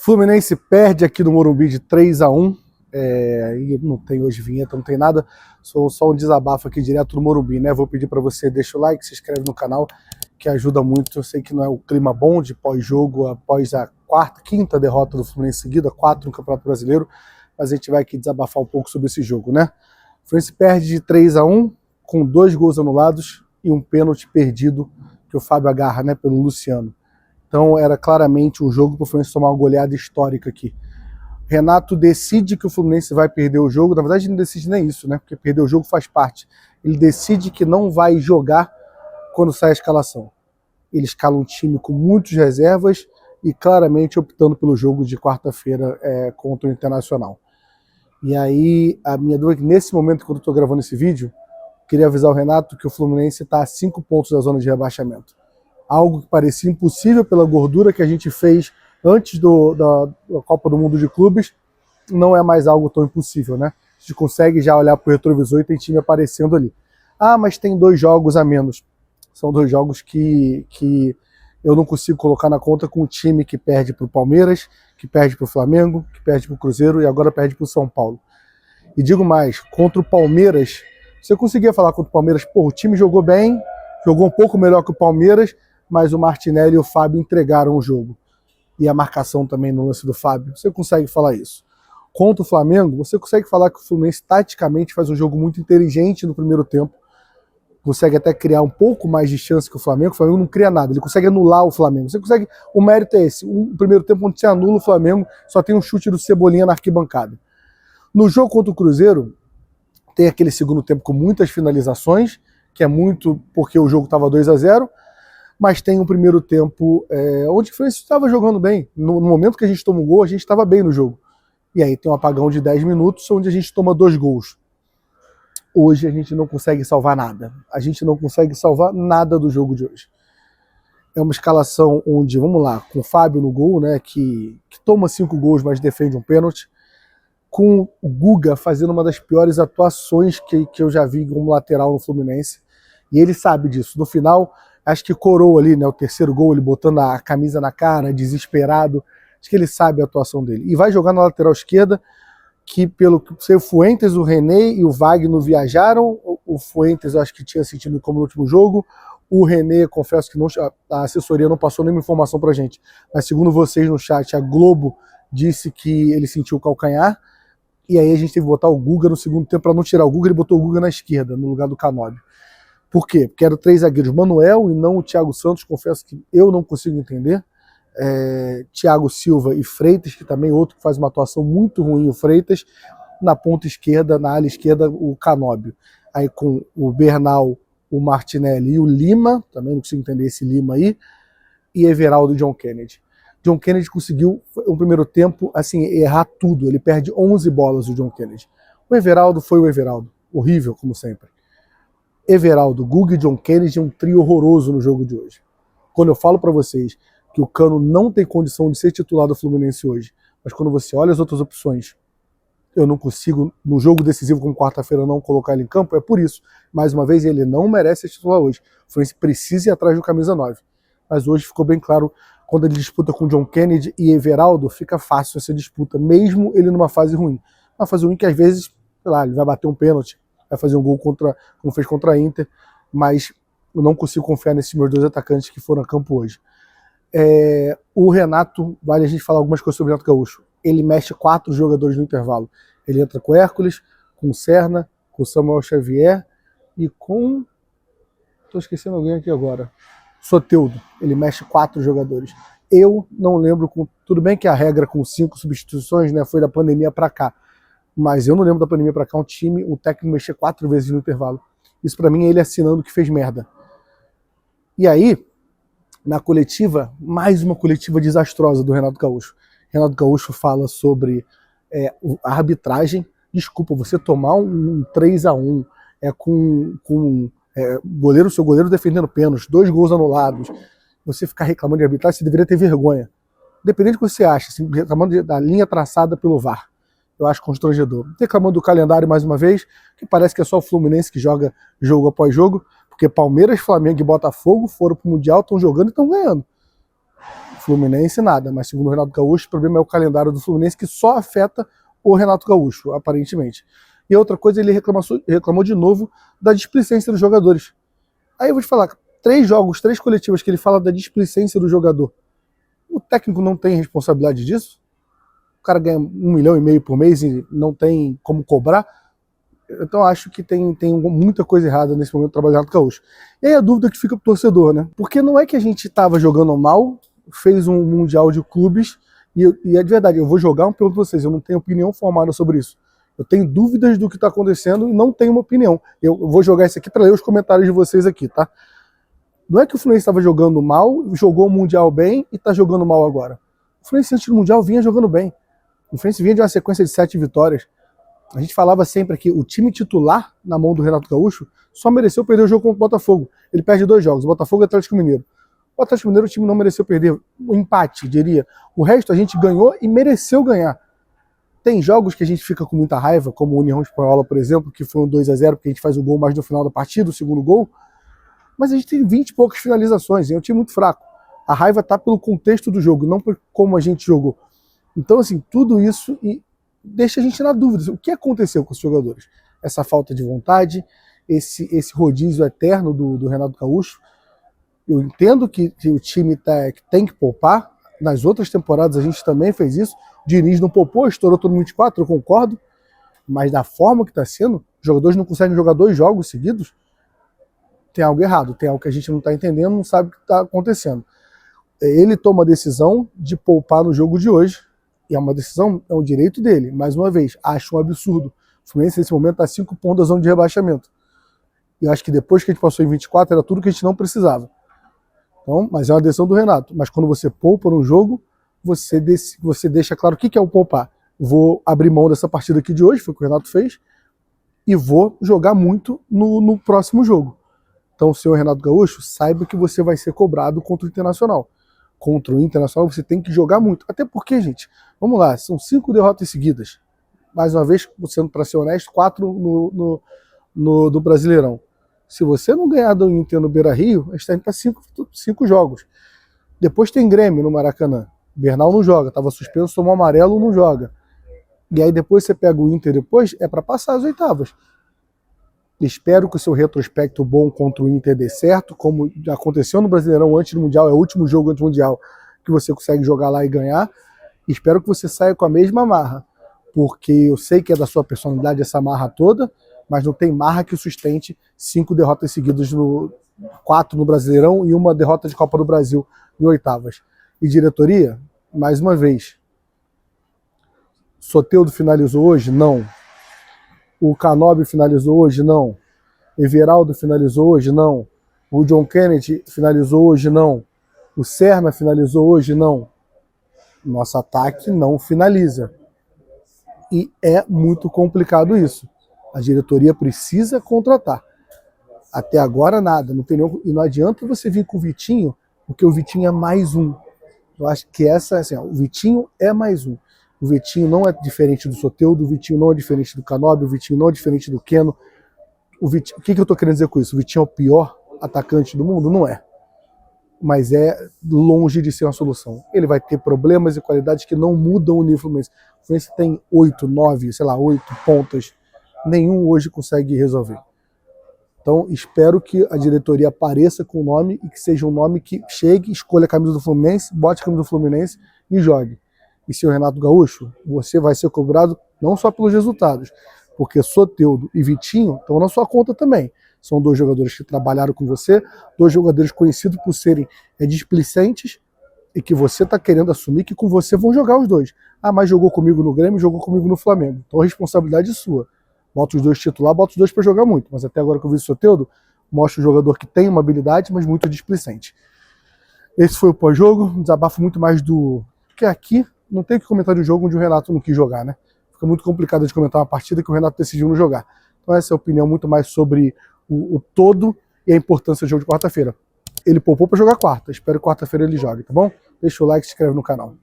Fluminense perde aqui no Morumbi de 3-1. E não tem hoje vinheta, não tem nada. Só um desabafo aqui direto do Morumbi, né? Vou pedir para você, deixa o like, se inscreve no canal, que ajuda muito. Eu sei que não é o clima bom de pós-jogo, após a quinta derrota do Fluminense seguida, 4 no Campeonato Brasileiro, mas a gente vai aqui desabafar um pouco sobre esse jogo, né? O Fluminense perde de 3-1, com 2 gols anulados e um pênalti perdido que o Fábio agarra, né, pelo Luciano. Então era claramente um jogo para o Fluminense tomar uma goleada histórica aqui. Renato decide que o Fluminense vai perder o jogo. Na verdade, ele não decide nem isso, né? Porque perder o jogo faz parte. Ele decide que não vai jogar quando sai a escalação. Ele escala um time com muitas reservas e claramente optando pelo jogo de quarta-feira contra o Internacional. E aí, a minha dúvida é que nesse momento, quando eu estou gravando esse vídeo, queria avisar o Renato que o Fluminense está a 5 pontos da zona de rebaixamento. Algo que parecia impossível pela gordura que a gente fez antes da Copa do Mundo de Clubes, não é mais algo tão impossível, né? A gente consegue já olhar para o retrovisor e tem time aparecendo ali. Ah, mas tem 2 jogos a menos. São 2 jogos que eu não consigo colocar na conta com o time que perde para o Palmeiras, que perde para o Flamengo, que perde para o Cruzeiro e agora perde para o São Paulo. E digo mais, contra o Palmeiras, você conseguia falar contra o Palmeiras, pô, o time jogou bem, jogou um pouco melhor que o Palmeiras, mas o Martinelli e o Fábio entregaram o jogo. E a marcação também no lance do Fábio, você consegue falar isso. Contra o Flamengo, você consegue falar que o Fluminense taticamente faz um jogo muito inteligente no primeiro tempo, consegue até criar um pouco mais de chance que o Flamengo não cria nada, ele consegue anular o Flamengo. Você consegue, o mérito é esse, o primeiro tempo onde você anula o Flamengo, só tem um chute do Cebolinha na arquibancada. No jogo contra o Cruzeiro, tem aquele segundo tempo com muitas finalizações, que é muito porque o jogo estava 2-0, mas tem um primeiro tempo onde o Fluminense estava jogando bem. No momento que a gente toma um gol, a gente estava bem no jogo. E aí tem um apagão de 10 minutos, onde a gente toma 2 gols. Hoje a gente não consegue salvar nada. A gente não consegue salvar nada do jogo de hoje. É uma escalação onde, vamos lá, com o Fábio no gol, né, que toma 5 gols, mas defende um pênalti. Com o Guga fazendo uma das piores atuações que eu já vi como lateral no Fluminense. E ele sabe disso. No final, acho que coroa ali, né, o terceiro gol, ele botando a camisa na cara, desesperado. Acho que ele sabe a atuação dele. E vai jogar na lateral esquerda, que pelo que o Fuentes, o René e o Wagner viajaram. O Fuentes eu acho que tinha sentido como no último jogo. O René, confesso que a assessoria não passou nenhuma informação pra gente. Mas segundo vocês no chat, a Globo disse que ele sentiu o calcanhar. E aí a gente teve que botar o Guga no segundo tempo para não tirar o Guga, ele botou o Guga na esquerda, no lugar do Canóbio. Por quê? Porque eram 3 zagueiros, Manuel e não o Thiago Santos, confesso que eu não consigo entender. Thiago Silva e Freitas, que também outro que faz uma atuação muito ruim, o Freitas. Na ponta esquerda, na ala esquerda, o Canóbio. Aí com o Bernal, o Martinelli e o Lima, também não consigo entender esse Lima aí, e Everaldo e John Kennedy. John Kennedy conseguiu, no primeiro tempo, assim, errar tudo. Ele perde 11 bolas, o John Kennedy. O Everaldo foi o Everaldo. Horrível, como sempre. Everaldo, Guga e John Kennedy é um trio horroroso no jogo de hoje. Quando eu falo para vocês que o Cano não tem condição de ser titular do Fluminense hoje, mas quando você olha as outras opções, eu não consigo, no jogo decisivo como quarta-feira, não colocar ele em campo, é por isso. Mais uma vez, ele não merece ser titular hoje. O Fluminense precisa ir atrás do camisa 9. Mas hoje ficou bem claro, quando ele disputa com John Kennedy e Everaldo, fica fácil essa disputa, mesmo ele numa fase ruim. Uma fase ruim que às vezes, sei lá, ele vai bater um pênalti, vai fazer um gol como fez contra a Inter, mas eu não consigo confiar nesses meus 2 atacantes que foram a campo hoje. O Renato, vale a gente falar algumas coisas sobre o Renato Gaúcho. Ele mexe 4 jogadores no intervalo. Ele entra com o Hércules, com o Serna, com o Samuel Xavier e com... Estou esquecendo alguém aqui agora. Soteldo. Ele mexe 4 jogadores. Eu não lembro, tudo bem que a regra com 5 substituições, né, foi da pandemia para cá, mas eu não lembro da pandemia para cá o técnico mexer 4 vezes no intervalo. Isso para mim é ele assinando que fez merda. E aí, na coletiva, mais uma coletiva desastrosa do Renato Gaúcho. Renato Gaúcho fala sobre a arbitragem. Desculpa, você tomar um 3-1 com seu goleiro defendendo pênalti, 2 gols anulados, você ficar reclamando de arbitragem, você deveria ter vergonha. Independente do que você acha, assim, reclamando da linha traçada pelo VAR. Eu acho constrangedor. Reclamando do calendário mais uma vez, que parece que é só o Fluminense que joga jogo após jogo, porque Palmeiras, Flamengo e Botafogo foram pro Mundial, estão jogando e estão ganhando. Fluminense, nada. Mas segundo o Renato Gaúcho, o problema é o calendário do Fluminense, que só afeta o Renato Gaúcho, aparentemente. E outra coisa, ele reclamou de novo da displicência dos jogadores. Aí eu vou te falar, 3 jogos, 3 coletivas que ele fala da displicência do jogador. O técnico não tem responsabilidade disso? O cara ganha 1,5 milhão por mês e não tem como cobrar? Então acho que tem muita coisa errada nesse momento do trabalho do Renato Gaúcho. E aí a dúvida que fica pro torcedor, né? Porque não é que a gente estava jogando mal, fez um Mundial de Clubes, e é de verdade, eu vou jogar uma pergunta pra vocês, eu não tenho opinião formada sobre isso. Eu tenho dúvidas do que está acontecendo e não tenho uma opinião. Eu vou jogar isso aqui para ler os comentários de vocês aqui, tá? Não é que o Fluminense estava jogando mal, jogou o Mundial bem e está jogando mal agora. O Fluminense antes do Mundial vinha jogando bem. O Fluminense vinha de uma sequência de 7 vitórias. A gente falava sempre que o time titular, na mão do Renato Gaúcho, só mereceu perder o jogo contra o Botafogo. Ele perde 2 jogos, o Botafogo e o Atlético Mineiro. O Atlético Mineiro, o time não mereceu perder. O empate, diria. O resto a gente ganhou e mereceu ganhar. Tem jogos que a gente fica com muita raiva, como o União Espanhola, por exemplo, que foi um 2-0, porque a gente faz o gol mais no final da partida, o segundo gol. Mas a gente tem 20 e poucas finalizações, é um time muito fraco. A raiva está pelo contexto do jogo, não por como a gente jogou. Então, assim, tudo isso deixa a gente na dúvida. O que aconteceu com os jogadores? Essa falta de vontade, esse rodízio eterno do Renato Gaúcho. Eu entendo que o time que tem que poupar. Nas outras temporadas a gente também fez isso. O Diniz não poupou, estourou todo mundo 24, eu concordo. Mas da forma que está sendo, os jogadores não conseguem jogar 2 jogos seguidos. Tem algo errado, tem algo que a gente não está entendendo, não sabe o que está acontecendo. Ele toma a decisão de poupar no jogo de hoje, e é uma decisão, é um direito dele. Mais uma vez, acho um absurdo. O Fluminense nesse momento está 5 pontos da zona de rebaixamento. E eu acho que depois que a gente passou em 24, era tudo que a gente não precisava. Então, mas é uma decisão do Renato. Mas quando você poupa no jogo, você deixa claro o que é o poupar. Vou abrir mão dessa partida aqui de hoje, foi o que o Renato fez, e vou jogar muito no próximo jogo. Então, senhor Renato Gaúcho, saiba que você vai ser cobrado contra o Internacional. Contra o Internacional você tem que jogar muito. Até porque, gente, vamos lá, são 5 derrotas seguidas. Mais uma vez, sendo para ser honesto, 4 no Brasileirão. Se você não ganhar do Inter no Beira-Rio, a gente está indo para 5 jogos. Depois tem Grêmio no Maracanã. Bernal não joga, estava suspenso, tomou amarelo, não joga. E aí depois você pega o Inter depois, é para passar as oitavas. Espero que o seu retrospecto bom contra o Inter dê certo, como aconteceu no Brasileirão antes do Mundial, é o último jogo antes do Mundial que você consegue jogar lá e ganhar. Espero que você saia com a mesma marra, porque eu sei que é da sua personalidade essa marra toda, mas não tem marra que sustente 5 derrotas seguidas, 4 no Brasileirão e 1 derrota de Copa do Brasil em oitavas. E diretoria, mais uma vez, Soteldo finalizou hoje? Não. O Canóbio finalizou hoje? Não. Everaldo finalizou hoje? Não. O John Kennedy finalizou hoje? Não. O Serna finalizou hoje? Não. Nosso ataque não finaliza. E é muito complicado isso. A diretoria precisa contratar. Até agora nada. Não tem nenhum, e não adianta você vir com o Vitinho, porque o Vitinho é mais um. Eu acho que essa, assim, ó, o Vitinho é mais um. O Vitinho não é diferente do Soteldo, o Vitinho não é diferente do Canóbio, o Vitinho não é diferente do Keno. O que eu estou querendo dizer com isso? O Vitinho é o pior atacante do mundo? Não é. Mas é longe de ser uma solução. Ele vai ter problemas e qualidades que não mudam o nível do Fluminense. O Fluminense tem 8, 9, sei lá, 8 pontas. Nenhum hoje consegue resolver. Então, espero que a diretoria apareça com o nome e que seja um nome que chegue, escolha a camisa do Fluminense, bote a camisa do Fluminense e jogue. E senhor Renato Gaúcho, você vai ser cobrado não só pelos resultados, porque Soteldo e Vitinho estão na sua conta também. São 2 jogadores que trabalharam com você, 2 jogadores conhecidos por serem displicentes e que você está querendo assumir que com você vão jogar os 2. Ah, mas jogou comigo no Grêmio, jogou comigo no Flamengo. Então a responsabilidade é sua. Bota os 2 titular, bota os 2 para jogar muito. Mas até agora que eu vi o Soteldo, mostra um jogador que tem uma habilidade, mas muito displicente. Esse foi o pós-jogo, um desabafo muito mais do que aqui. Não tem que comentar de jogo onde o Renato não quis jogar, né? Fica muito complicado de comentar uma partida que o Renato decidiu não jogar. Então essa é a opinião muito mais sobre o todo e a importância do jogo de quarta-feira. Ele poupou para jogar quarta. Espero que quarta-feira ele jogue, tá bom? Deixa o like e se inscreve no canal.